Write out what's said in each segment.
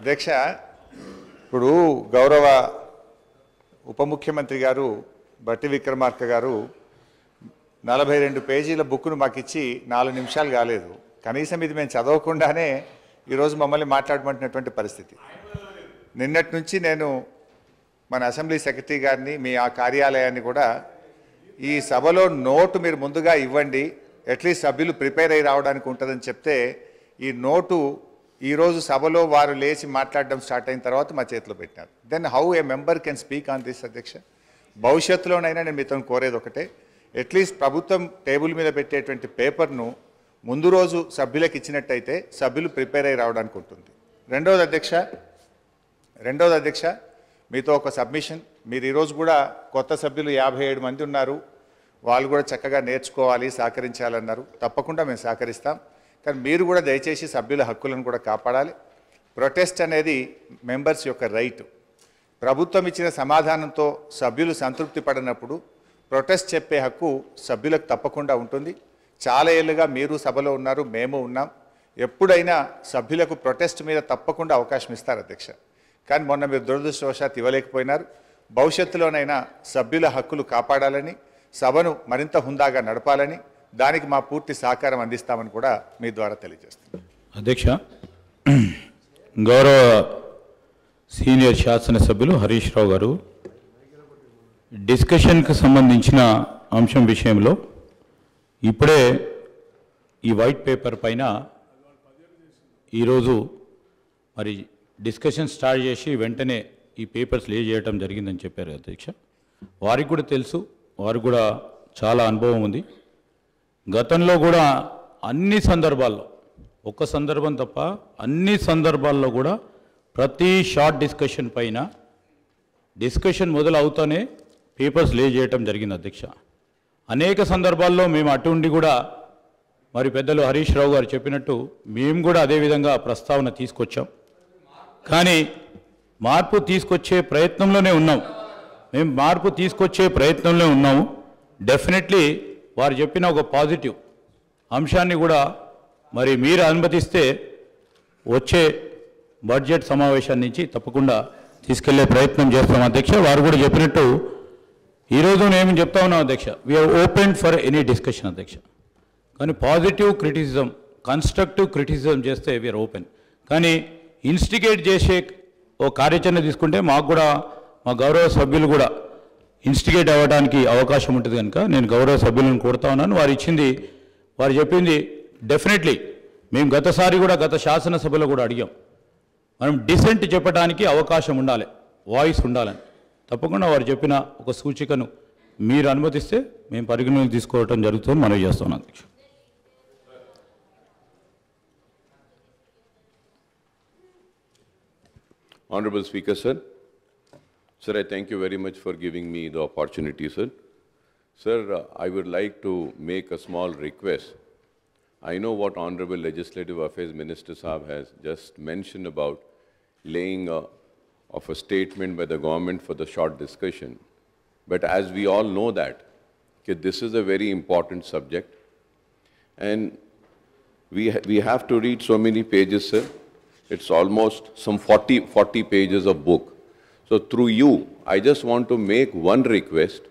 అధ్యక్ష, ఇప్పుడు గౌరవ ఉప ముఖ్యమంత్రి గారు బట్టి విక్రమార్క గారు 42 పేజీల బుక్ను మాకు ఇచ్చి 4 నిమిషాలు కాలేదు. కనీసం ఇది మేము చదవకుండానే ఈరోజు మమ్మల్ని మాట్లాడమంటున్నటువంటి పరిస్థితి. నిన్నటి నుంచి నేను మన అసెంబ్లీ సెక్రటరీ గారిని, మీ ఆ కార్యాలయాన్ని కూడా ఈ సభలో నోటు మీరు ముందుగా ఇవ్వండి, అట్లీస్ట్ సభ్యులు ప్రిపేర్ అయ్యి రావడానికి ఉంటుందని చెప్తే ఈ నోటు ఈరోజు సభలో వారు లేచి మాట్లాడడం స్టార్ట్ అయిన తర్వాత మా చేతిలో పెట్టినారు. Then how a member can speak on this అధ్యక్ష? భవిష్యత్తులోనైనా నేను మీతో కోరేది ఒకటే, అట్లీస్ట్ ప్రభుత్వం టేబుల్ మీద పెట్టేటువంటి పేపర్ను ముందు రోజు సభ్యులకు ఇచ్చినట్టయితే సభ్యులు ప్రిపేర్ అయ్యి రావడానికి ఉంటుంది. రెండవది అధ్యక్ష, మీతో ఒక సబ్మిషన్. మీరు ఈరోజు కూడా కొత్త సభ్యులు 57 మంది ఉన్నారు, వాళ్ళు కూడా చక్కగా నేర్చుకోవాలి, సహకరించాలన్నారు. తప్పకుండా మేము సహకరిస్తాం. కానీ మీరు కూడా దయచేసి సభ్యుల హక్కులను కూడా కాపాడాలి. ప్రొటెస్ట్ అనేది మెంబర్స్ యొక్క రైట్. ప్రభుత్వం ఇచ్చిన సమాధానంతో సభ్యులు సంతృప్తి పడినప్పుడు ప్రొటెస్ట్ చెప్పే హక్కు సభ్యులకు తప్పకుండా ఉంటుంది. చాలా ఏళ్ళుగా మీరు సభలో ఉన్నారు, మేము ఉన్నాం. ఎప్పుడైనా సభ్యులకు ప్రొటెస్ట్ మీద తప్పకుండా అవకాశం ఇస్తారు అధ్యక్ష. కానీ మొన్న మీరు దురదృష్టవశాత్తు ఇవ్వలేకపోయినారు. భవిష్యత్తులోనైనా సభ్యుల హక్కులు కాపాడాలని, సభను మరింత హుందాగా నడపాలని, దానికి మా పూర్తి సహకారం అందిస్తామని కూడా మీ ద్వారా తెలియజేస్తున్నాను. అధ్యక్ష, గౌరవ సీనియర్ శాసనసభ్యులు హరీష్ రావు గారు డిస్కషన్కి సంబంధించిన అంశం విషయంలో ఇప్పుడే ఈ వైట్ పేపర్ పైన ఈరోజు మరి డిస్కషన్ స్టార్ట్ చేసి వెంటనే ఈ పేపర్స్ లే చేయడం జరిగిందని చెప్పారు అధ్యక్ష. వారికి కూడా తెలుసు, వారికి కూడా చాలా అనుభవం ఉంది. గతంలో కూడా అన్ని సందర్భాల్లో, ఒక్క సందర్భం తప్ప అన్ని సందర్భాల్లో కూడా ప్రతి షార్ట్ డిస్కషన్ పైన డిస్కషన్ మొదలు అవుతానే పేపర్స్ లే చేయటం జరిగింది అధ్యక్ష. అనేక సందర్భాల్లో మేము అటు ఉండి కూడా మరి పెద్దలు హరీష్ రావు గారు చెప్పినట్టు మేము కూడా అదేవిధంగా ప్రస్తావన తీసుకొచ్చాం. కానీ మార్పు తీసుకొచ్చే ప్రయత్నంలోనే ఉన్నాం. మేము మార్పు తీసుకొచ్చే ప్రయత్నంలో ఉన్నాము. డెఫినెట్లీ వారు చెప్పిన ఒక పాజిటివ్ అంశాన్ని కూడా మరి మీరు అనుమతిస్తే వచ్చే బడ్జెట్ సమావేశం నుంచి తప్పకుండా తీసుకెళ్లే ప్రయత్నం చేస్తాం అధ్యక్ష. వారు కూడా చెప్పినట్టు ఈరోజు నేను చెప్తా ఉన్నాం అధ్యక్ష, we are open for any discussion అధ్యక్ష. కానీ పాజిటివ్ క్రిటిసిజం, కన్స్ట్రక్టివ్ క్రిటిసిజం చేస్తే వీఆర్ ఓపెన్. కానీ ఇన్స్టిగేట్ చేసే ఓ కార్యాచరణ తీసుకుంటే మాకు కూడా, మా గౌరవ సభ్యులు కూడా ఇన్స్టిగేట్ అవ్వడానికి అవకాశం ఉంటుంది కనుక నేను గౌరవ సభ్యులను కోరుతా ఉన్నాను. వారు చెప్పింది డెఫినెట్లీ మేము గతసారి కూడా గత శాసనసభలో కూడా అడిగాం, మనం డిసెంట్ చెప్పడానికి అవకాశం ఉండాలి, వాయిస్ ఉండాలని. తప్పకుండా వారు చెప్పిన ఒక సూచికను మీరు అనుమతిస్తే మేము పరిగణలోకి తీసుకోవటం జరుగుతుంది మనవి చేస్తున్నాం అధ్యక్ష. Honorable Speaker, sir. Sir, I thank you very much for giving me the opportunity, sir. Sir, I would like to make a small request. I know what Honorable Legislative Affairs Minister Saab has just mentioned about laying of a statement by the government for the short discussion. But as we all know that, okay, this is a very important subject. And we have to read so many pages, sir. It's almost some 40 pages of book. So through you, I just want to make one request,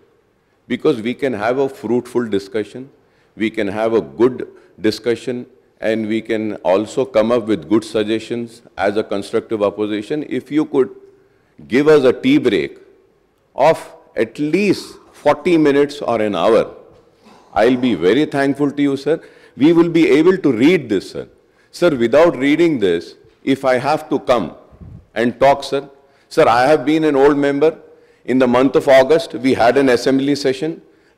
because we can have a fruitful discussion, we can have a good discussion, and we can also come up with good suggestions as a constructive opposition. If you could give us a tea break of at least 40 minutes or an hour, I'll be very thankful to you, sir. We will be able to read this, sir. Sir, without reading this, if I have to come and talk, sir, I have been an old member. In the month of August, we had an assembly session,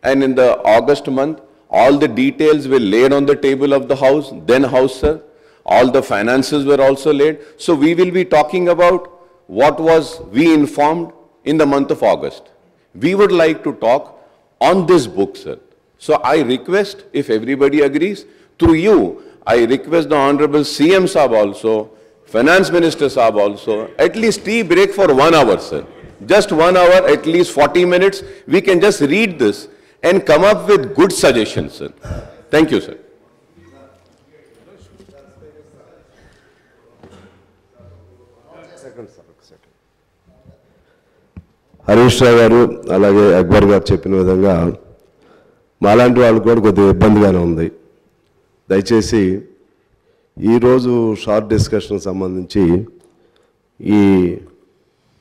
and in the August month, all the details were laid on the table of the House, then House, sir. All the finances were also laid. So we will be talking about what was we informed in the month of August. We would like to talk on this book, sir. So I request, if everybody agrees, through you, I request the Honorable CM Saab also, Finance Minister Saab also, at least tea break for 1 hour, sir. Just 1 hour, at least 40 minutes, we can just read this and come up with good suggestions, sir. Thank you, sir. Harish Rao గారు అలాగే అక్బర్ గారు చెప్పిన విధంగా మాలాంటి వాళ్ళు కూడా కొద్దిగా ఇబ్బందిగానే ఉంది. దయచేసి ఈరోజు షార్ట్ డిస్కషన్ సంబంధించి ఈ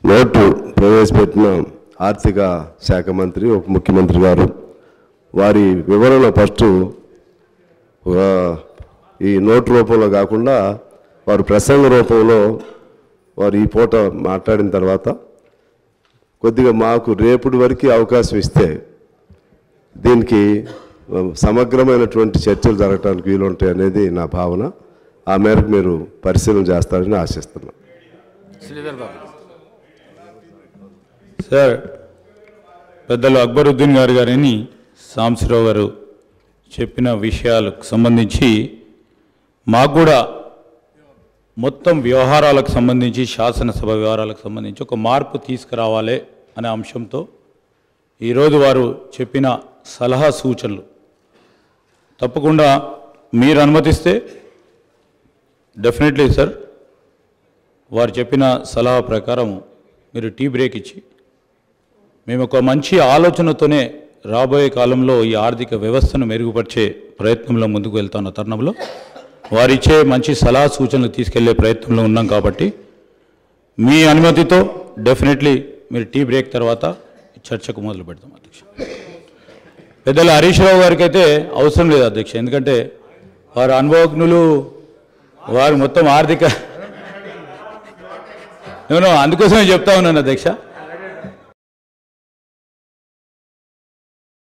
నోటు ప్రవేశపెట్టిన ఆర్థిక శాఖ మంత్రి ఉప ముఖ్యమంత్రి గారు వారి వివరణ ఫస్ట్ ఈ నోటు రూపంలో కాకుండా వారు ప్రసంగ రూపంలో వారు ఈ పూట మాట్లాడిన తర్వాత కొద్దిగా మాకు రేపటి వరకు అవకాశం ఇస్తే దీనికి సమగ్రమైనటువంటి చర్చలు జరగడానికి వీలుంటాయి అనేది నా భావన. ఆ మేరకు మీరు పరిశీలన చేస్తారని ఆశిస్తున్నాను. సార్, పెద్దలు అక్బరుద్దీన్ గారిని సాంబశివరావు గారు చెప్పిన విషయాలకు సంబంధించి మాకు కూడా మొత్తం వ్యవహారాలకు సంబంధించి శాసనసభ వ్యవహారాలకు సంబంధించి ఒక మార్పు తీసుకురావాలి అనే అంశంతో ఈరోజు వారు చెప్పిన సలహా సూచనలు తప్పకుండా మీరు అనుమతిస్తే డెఫినెట్లీ సార్ వారు చెప్పిన సలహా ప్రకారం మీరు టీ బ్రేక్ ఇచ్చి మేము ఒక మంచి ఆలోచనతోనే రాబోయే కాలంలో ఈ ఆర్థిక వ్యవస్థను మెరుగుపరిచే ప్రయత్నంలో ముందుకు వెళ్తున్న తరుణంలో వారిచ్చే మంచి సలహా సూచనలు తీసుకెళ్లే ప్రయత్నంలో ఉన్నాం కాబట్టి మీ అనుమతితో డెఫినెట్లీ మీరు టీ బ్రేక్ తర్వాత చర్చకు మొదలు పెడతాం అధ్యక్ష. పెద్దల హరీష్ రావు గారికి అయితే అవసరం లేదు అధ్యక్ష, ఎందుకంటే వారు అనుభవజ్ఞులు, వారు మొత్తం ఆర్థిక నేను అందుకోసమే చెప్తా ఉన్నాను అధ్యక్ష.